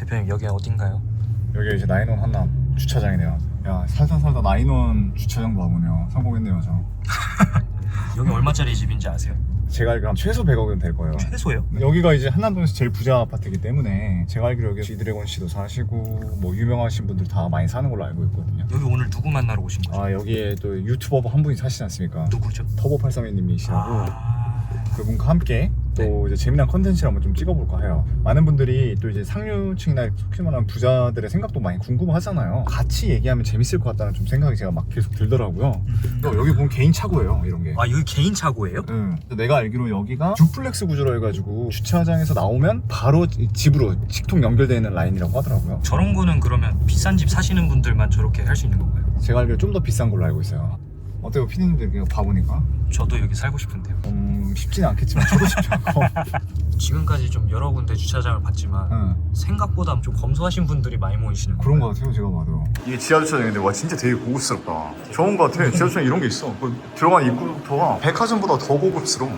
대표님 여기 어딘가요? 여기 이제 나인원 한남 주차장이네요. 야, 살다 나인원 주차장 봐보네요. 성공했네요, 저. 여기 얼마짜리 집인지 아세요? 제가 알기로 한 최소 100억은 될 거예요. 최소요? 여기가 이제 한남동에서 제일 부자 아파트이기 때문에 제가 알기로 여기 지드래곤 씨도 사시고 뭐 유명하신 분들 다 많이 사는 걸로 알고 있거든요. 여기 오늘 누구 만나러 오신 거죠? 아, 여기에 또 유튜버 한 분이 사시지 않습니까? 누구죠? 터보832님이시라고 그분과 함께 또 이제 재미난 컨텐츠를 한번 좀 찍어볼까 해요. 많은 분들이 또 이제 상류층이나 속히 말하는 부자들의 생각도 많이 궁금하잖아요. 같이 얘기하면 재밌을 것 같다는 좀 생각이 제가 막 계속 들더라고요. 여기 보면 개인 차고예요, 이런 게. 아, 여기 개인 차고예요? 응. 내가 알기로 여기가 듀플렉스 구조로 해가지고 주차장에서 나오면 바로 집으로 직통 연결되는 라인이라고 하더라고요. 저런 거는 그러면 비싼 집 사시는 분들만 저렇게 할 수 있는 건가요? 제가 알기로 좀 더 비싼 걸로 알고 있어요. 어때요, 피디님들 이거 봐보니까? 저도 여기 살고 싶은데요. 쉽지는 않겠지만 저도 쉽지 않고. 지금까지 좀 여러 군데 주차장을 봤지만 응. 생각보다 좀 검소하신 분들이 많이 모이시는 그런 건가요? 것 같아요, 제가 봐도. 이게 지하 주차장인데 와 진짜 되게 고급스럽다. 좋은 것 같아. 지하 주차장 이런 게 있어. 들어간 입구부터가 백화점보다 더 고급스러워.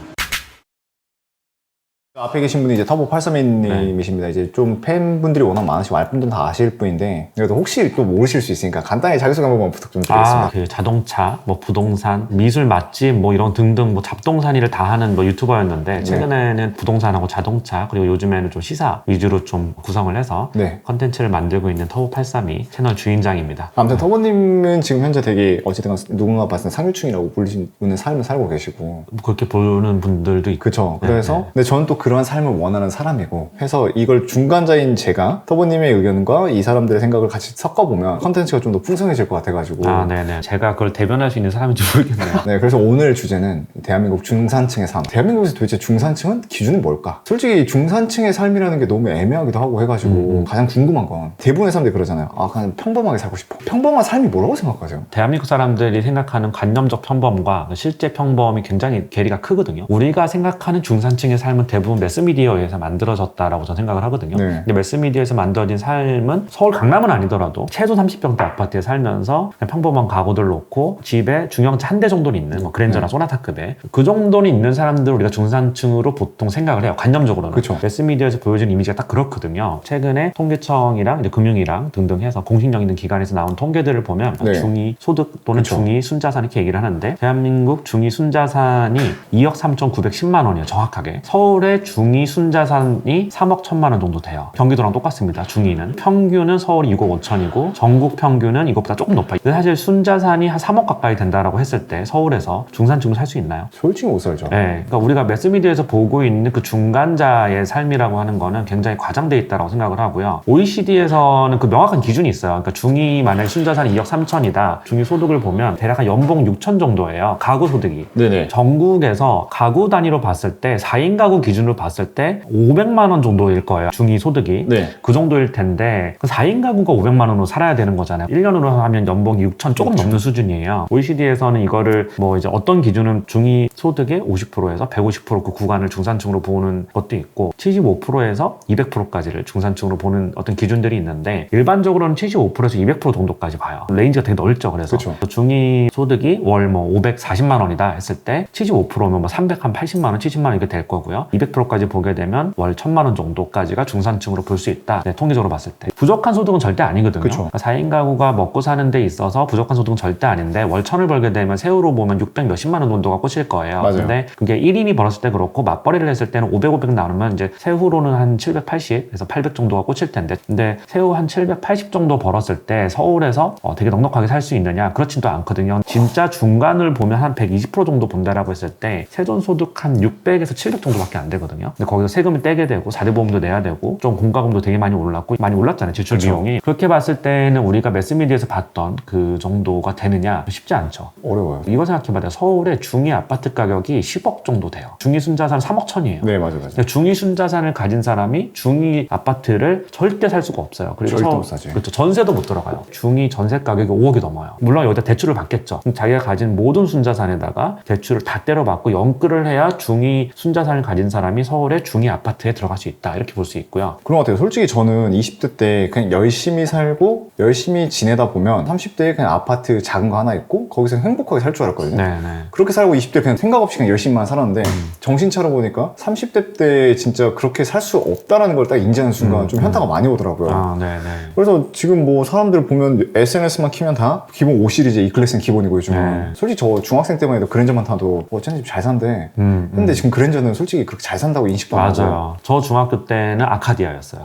앞에 계신 분이 이제 터보832님이십니다. 이제 좀 팬분들이 워낙 많으시고 알분들은 다 아실 분인데 그래도 혹시 또 모르실 수 있으니까 간단히 자기소개 한 번만 부탁 좀 드리겠습니다. 그 자동차, 뭐 부동산, 미술 맛집 뭐 이런 등등 뭐 잡동사니를 다 하는 뭐 유튜버였는데 최근에는 부동산하고 자동차 그리고 요즘에는 좀 시사 위주로 좀 구성을 해서 네. 컨텐츠를 만들고 있는 터보832 채널 주인장입니다. 아무튼 터보님은 지금 현재 되게 어쨌든 누군가 봤을 때 상류층이라고 불리는 삶을 살고 계시고 그렇게 보는 분들도 있고 그쵸. 네, 그래서 네. 근데 저는 또 그런 삶을 원하는 사람이고 해서 이걸 중간자인 제가 터보님의 의견과 이 사람들의 생각을 같이 섞어보면 컨텐츠가 좀 더 풍성해질 것 같아가지고 네네. 제가 그걸 대변할 수 있는 사람인지 모르겠네요. 네, 그래서 오늘 주제는 대한민국 중산층의 삶. 대한민국에서 도대체 중산층은 기준이 뭘까? 솔직히 중산층의 삶이라는 게 너무 애매하기도 하고 해가지고 가장 궁금한 건 대부분의 사람들이 그러잖아요. 아, 그냥 평범하게 살고 싶어. 평범한 삶이 뭐라고 생각하세요? 대한민국 사람들이 생각하는 관념적 평범과 실제 평범이 굉장히 괴리가 크거든요. 우리가 생각하는 중산층의 삶은 대부분 매스미디어에 의해서 만들어졌다라고 저는 생각을 하거든요. 네. 근데 매스미디어에서 만들어진 삶은 서울 강남은 아니더라도 최소 30평대 아파트에 살면서 그냥 평범한 가구들 놓고 집에 중형차 한 대 정도는 있는 뭐 그랜저나 소나타급의 그 정도는 있는 사람들을 우리가 중산층으로 보통 생각을 해요. 관념적으로는. 그쵸. 매스미디어에서 보여지는 이미지가 딱 그렇거든요. 최근에 통계청이랑 이제 금융이랑 등등 해서 공신력 있는 기관에서 나온 통계들을 보면 네. 중위 소득 또는 그쵸. 중위 순자산 이렇게 얘기를 하는데 대한민국 중위 순자산이 2억 3,910만 원이에요. 정확하게. 서울의 중위 순자산이 3억 1천만 원 정도 돼요. 경기도랑 똑같습니다. 중위는. 평균은 서울이 6억 5천이고 전국 평균은 이것보다 조금 높아요. 근데 사실 순자산이 한 3억 가까이 된다라고 했을 때 서울에서 중산층으로 살 수 있나요? 솔직히 못 살죠. 네, 그러니까 우리가 매스미디어에서 보고 있는 그 중간자의 삶이라고 하는 거는 굉장히 과장돼 있다고 생각을 하고요. OECD에서는 그 명확한 기준이 있어요. 그러니까 중위 만약에 순자산이 2억 3천이다. 중위 소득을 보면 대략 한 연봉 6천 정도예요. 가구 소득이. 네네. 전국에서 가구 단위로 봤을 때 4인 가구 기준으로 봤을 때 500만 원 정도일 거예요. 중위 소득이. 네. 그 정도일 텐데 4인 가구가 500만 원으로 살아야 되는 거잖아요. 1년으로 하면 연봉이 6천 조금 넘는 수준이에요. OECD에서는 이거를 뭐 이제 어떤 기준은 중위 소득의 50%에서 150% 그 구간을 중산층으로 보는 것도 있고 75%에서 200%까지를 중산층으로 보는 어떤 기준들이 있는데 일반적으로는 75%에서 200% 정도까지 봐요. 레인지가 되게 넓죠. 그래서 그쵸. 중위 소득이 월 뭐 540만 원이다 했을 때 75%면 뭐 380만 원, 70만 원 이렇게 될 거고요. 200%까지 보게 되면 월 1000만 원 정도까지가 중산층으로 볼 수 있다. 네, 통계적으로 봤을 때. 부족한 소득은 절대 아니거든요. 그쵸. 4인 가구가 먹고 사는 데 있어서 부족한 소득은 절대 아닌데 월 1000을 벌게 되면 세후로 보면 600 몇십만 원 정도가 꽂힐 거예요. 맞아요. 근데 그게 1인이 벌었을 때 그렇고 맞벌이를 했을 때는 500 나누면 이제 세후로는 한 780에서 800 정도가 꽂힐 텐데 근데 세후 한 780 정도 벌었을 때 서울에서 되게 넉넉하게 살 수 있느냐? 그렇진 또 않거든요. 진짜 중간을 보면 한 120% 정도 본다라고 했을 때 세전소득 한 600에서 700 정도밖에 안 되거든요. 근데 거기서 세금을 떼게 되고 4대 보험도 내야 되고 좀 공과금도 되게 많이 올랐고 많이 올랐잖아요. 지출 그쵸. 비용이. 그렇게 봤을 때는 우리가 매스미디어에서 봤던 그 정도가 되느냐? 쉽지 않죠. 어려워요. 이거 생각해봐요. 서울의 중위 아파트 가격이 10억 정도 돼요. 중위 순자산 3억 천이에요. 네, 맞아요. 근데 중위 순자산을 가진 사람이 중위 아파트를 절대 살 수가 없어요. 그리고 절대 못 사지. 그렇죠. 전세도 못 들어가요. 중위 전세 가격이 5억이 넘어요. 물론 여기다 대출을 받겠죠. 그럼 자기가 가진 모든 순자산에다가 대출을 다 때려받고 연끌을 해야 중위 순자산을 가진 사람이 사람이 서울의 중위 아파트에 들어갈 수 있다 이렇게 볼 수 있고요. 그런 것 같아요. 솔직히 저는 20대 때 그냥 열심히 살고 열심히 지내다 보면 30대에 그냥 아파트 작은 거 하나 있고 거기서 행복하게 살 줄 알았거든요. 네네. 그렇게 살고 20대 그냥 생각 없이 그냥 열심히만 살았는데 정신 차려보니까 30대 때 진짜 그렇게 살 수 없다라는 걸 딱 인지하는 순간 좀 현타가 많이 오더라고요. 아, 네네. 그래서 지금 뭐 사람들 보면 SNS만 키면 다 기본 5시리즈 E클래스는 기본이고 요즘은 네. 솔직히 저 중학생 때만 해도 그랜저만 타도 쟤네 집 잘 산대. 근데 지금 그랜저는 솔직히 그렇게 잘 산다고 인식도 안 하고 맞아요. 저 중학교 때는 아카디아였어요.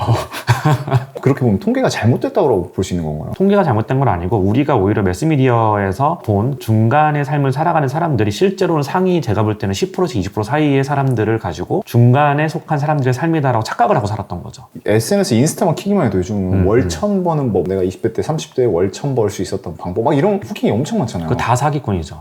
그렇게 보면 통계가 잘못됐다고 볼 수 있는 건가요? 통계가 잘못된 건 아니고 우리가 오히려 매스미디어에서 본 중간의 삶을 살아가는 사람들이 실제로는 상위 제가 볼 때는 10%에서 20% 사이의 사람들을 가지고 중간에 속한 사람들의 삶이다라고 착각을 하고 살았던 거죠. SNS 인스타만 키기만 해도 요즘 월 1000번은 뭐 내가 20대 때 30대에 월 1000 벌 수 있었던 방법 막 이런 후킹이 엄청 많잖아요. 그거 다 사기꾼이죠.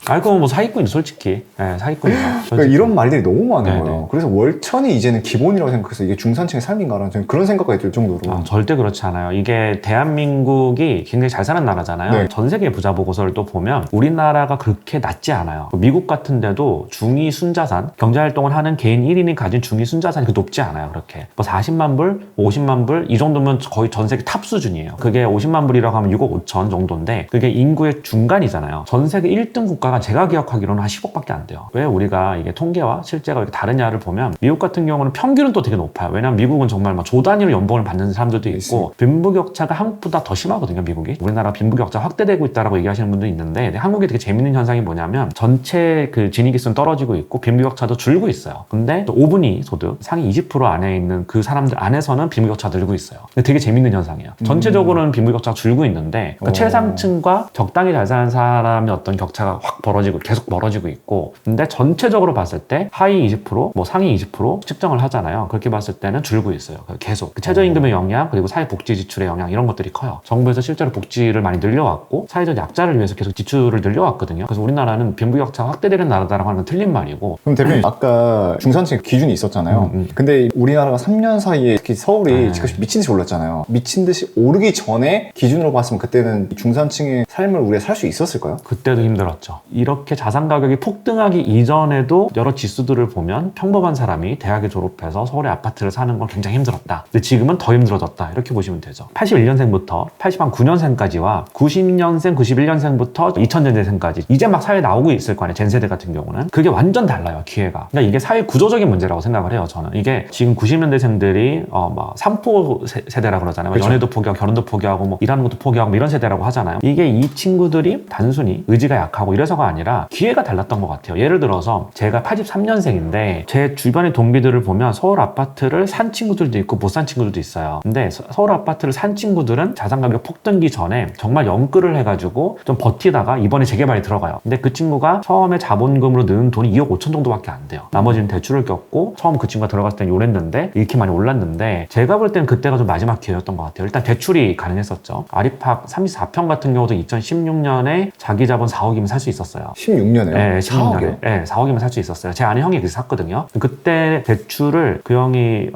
알고 보면 뭐 사기꾼이죠, 솔직히. 네, 사기꾼이죠. 그러니까 이런 말들이 너무 많은 네네. 거예요. 그래서 월 1000이 이제는 기본이라고 생각해서 이게 중산층의 삶인가라는 저는 그런 생각까지 들 정도로 절대 그렇지 않아요. 이게 대한민국이 굉장히 잘 사는 나라잖아요. 네. 전 세계 부자 보고서를 또 보면 우리나라가 그렇게 낮지 않아요. 미국 같은 데도 중위 순자산, 경제활동을 하는 개인 1인이 가진 중위 순자산이 그렇게 높지 않아요. 그렇게. 뭐 40만 불, 50만 불 이 정도면 거의 전 세계 탑 수준이에요. 그게 50만 불이라고 하면 6억 5천 정도인데 그게 인구의 중간이잖아요. 전 세계 1등 국가가 제가 기억하기로는 한 10억밖에 안 돼요. 왜 우리가 이게 통계와 실제가 이렇게 다르냐를 보면 미국 같은 경우는 평균은 또 되게 높아요. 왜냐면 미국은 정말 막 조 단위로 연봉을 받는 사람들도 있고 빈부격차가 한국보다 더 심하거든요. 미국이. 우리나라 빈부격차 확대되고 있다라고 얘기하시는 분도 있는데 한국이 되게 재밌는 현상이 뭐냐면 전체 그 지니기수는 떨어지고 있고 빈부격차도 줄고 있어요. 근데 또 5분위 소득 상위 20% 안에 있는 그 사람들 안에서는 빈부격차가 늘고 있어요. 근데 되게 재밌는 현상이에요. 전체적으로는 빈부격차가 줄고 있는데 그 최상층과 적당히 잘 사는 사람의 어떤 격차가 확 벌어지고 계속 벌어지고 있고 근데 전체적으로 봤을 때 하위 20% 뭐 상위 20% 측정을 하잖아요. 그렇게 봤을 때는 줄고 있어요. 계속 그 최저임금의 영향 그리고 사회복지 지출의 영향 이런 것들이 커요. 정부에서 실제로 복지를 많이 늘려왔고 사회적 약자를 위해서 계속 지출을 늘려왔거든요. 그래서 우리나라는 빈부격차가 확대되는 나라다라고 하는 건 틀린 말이고. 그럼 대표님 아까 중산층 기준이 있었잖아요. 근데 우리나라가 3년 사이에 특히 서울이 집값이 미친 듯이 올랐잖아요. 미친 듯이 오르기 전에 기준으로 봤으면 그때는 중산층의 삶을 우리가 살 수 있었을까요? 그때도 힘들었죠. 이렇게 자산 가격이 폭등하기 이전에도 여러 지수들을 보면 평범한 사람이 대학에 졸업해서 서울의 아파트를 사는 건 굉장히 힘들었다. 근데 지금은 더 힘들어졌다. 이렇게 보시면 되죠. 81년생부터 89년생까지와 90년생, 91년생부터 2000년생까지 이제 막 사회에 나오고 있을 거 아니에요. 젠세대 같은 경우는. 그게 완전 달라요. 기회가. 그러니까 이게 사회 구조적인 문제라고 생각을 해요. 저는. 이게 지금 90년대생들이 막 삼포 세대라 그러잖아요. 그렇죠. 연애도 포기하고 결혼도 포기하고 뭐 일하는 것도 포기하고 뭐 이런 세대라고 하잖아요. 이게 이 친구들이 단순히 의지가 약하고 이래서가 아니라 기회가 달랐던 것 같아요. 예를 들어서 제가 83년생인데 제 주변의 동기들을 보면 서울 아파트를 산 친구들도 있고 못 산 친구들도 있어요. 근데 서울 아파트를 산 친구들은 자산 가격 폭등기 전에 정말 연끌을 해가지고 좀 버티다가 이번에 재개발이 들어가요. 근데 그 친구가 처음에 자본금으로 넣은 돈이 2억 5천 정도밖에 안 돼요. 나머지는 대출을 꼈고 처음 그 친구가 들어갔을 땐 요랬는데 이렇게 많이 올랐는데 제가 볼 때는 그때가 좀 마지막 기회였던 것 같아요. 일단 대출이 가능했었죠. 아리팍 34평 같은 경우도 2016년에 자기 자본 4억이면 살 수 있었어요. 16년에요? 네, 16년에. 4억이요? 네, 4억이면 살 수 있었어요. 제 아는 형이 그래서 샀거든요. 그때 대출을 그 형이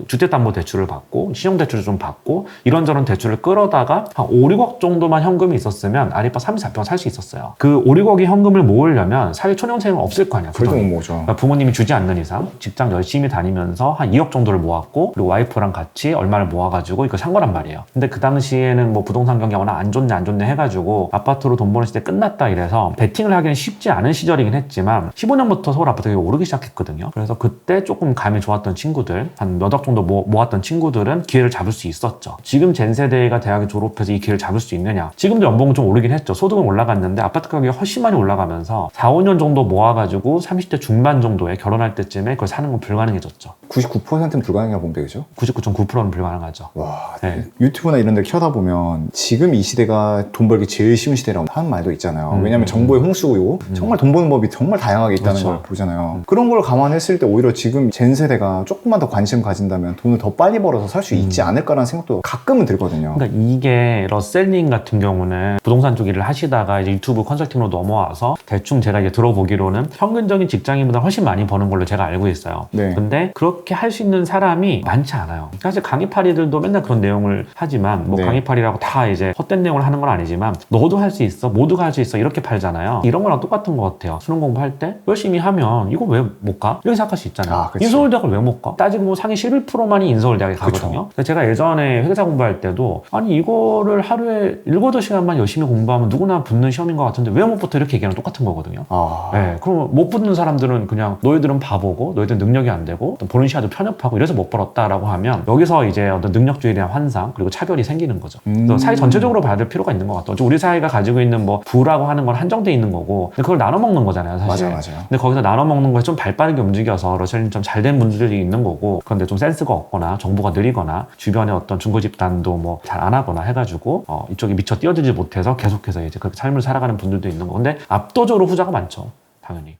주택담보대출을 받고 신용대출을 좀 받고 이런저런 대출을 끌어다가 한 5, 6억 정도만 현금이 있었으면 아리팍 34평 살 수 있었어요. 그 5, 6억의 현금을 모으려면 사회 초년생은 없을 거 아니야. 그래도 그 돈이. 못 모으죠. 그러니까 부모님이 주지 않는 이상 직장 열심히 다니면서 한 2억 정도를 모았고 그리고 와이프랑 같이 얼마를 모아가지고 이거 산 거란 말이에요. 근데 그 당시에는 뭐 부동산 경기가 워낙 안 좋네 해가지고 아파트로 돈 버는 시대 끝났다 이래서 베팅을 하기는 쉽지 않은 시절이긴 했지만 15년부터 서울 아파트가 오르기 시작했거든요. 그래서 그때 조금 감이 좋았던 친구들 한 몇 억 정도 모았던 친구들은 기회를 잡을 수 있었죠. 지금 젠세대가 대학에 졸업해서 이 기회를 잡을 수 있느냐. 지금도 연봉은 좀 오르긴 했죠. 소득은 올라갔는데 아파트 가격이 훨씬 많이 올라가면서 4, 5년 정도 모아가지고 30대 중반 정도에 결혼할 때쯤에 그걸 사는 건 불가능해졌죠. 99%는 불가능이라고 보면 되겠죠? 99.9%는 불가능하죠. 와, 네. 유튜브나 이런 데 켜다 보면 지금 이 시대가 돈 벌기 제일 쉬운 시대라고 하는 말도 있잖아요. 왜냐면 정보의 홍수고 정말 돈 버는 법이 정말 다양하게 있다는 그렇죠. 걸 보잖아요. 그런 걸 감안했을 때 오히려 지금 젠 세대가 조금만 더 관심 가진다면 돈을 더 빨리 벌어서 살 수 있지 않을까라는 생각도 가끔은 들거든요. 그러니까 이게 러셀님 같은 경우는 부동산 쪽 일을 하시다가 이제 유튜브 컨설팅으로 넘어와서 대충 제가 이제 들어보기로는 평균적인 직장인보다 훨씬 많이 버는 걸로 제가 알고 있어요. 네. 근데 그렇게 할 수 있는 사람이 많지 않아요. 사실 강의파리들도 맨날 그런 내용을 하지만 뭐 네. 강의파리라고 다 이제 헛된 내용을 하는 건 아니지만 너도 할 수 있어, 모두가 할 수 있어 이렇게 팔잖아요. 이런 거랑 똑같은 것 같아요. 수능 공부할 때 열심히 하면 이거 왜 못 가? 이렇게 생각할 수 있잖아요. 아, 그치. 인서울대학을 왜 못 가? 따지고 보면 상위 11%만이 인서울대학에 가거든요. 그래서 제가 예전에 회계사 공부할 때도 아니 이거를 하루에 7, 8시간만 열심히 공부하면 누구나 붙는 시험인 것 같은데 왜 못 붙어? 이렇게 얘기하는 똑같은 거거든요. 네, 그럼 못 붙는 사람들은 그냥 너희들은 바보고 너희들은 능력이 안 되고 또 보는 시야도 편협하고 이래서 못 벌었다라고 하면 여기서 이제 어떤 능력주의에 대한 환상 그리고 차별이 생기는 거죠. 그래서 사회 전체적으로 봐야 될 필요가 있는 것 같아요. 우리 사회가 가지고 있는 뭐 부라고 하는 건 한정돼 있는 거고 근데 그걸 나눠 먹는 거잖아요, 사실. 맞아요. 근데 거기서 나눠 먹는 거에 좀 발빠르게 움직여서 러셀님 좀 잘된 분들이 있는 거고 그런데 좀 센스가 없거나 정보가 느리거나 주변에 어떤 중고 집단도 뭐 잘 안 하거나 해가지고 이쪽에 미처 뛰어들지 못해서 계속해서 이제 그렇게 삶을 살아가는 분들도 있는 거. 근데 압도적으로 후자가 많죠, 당연히.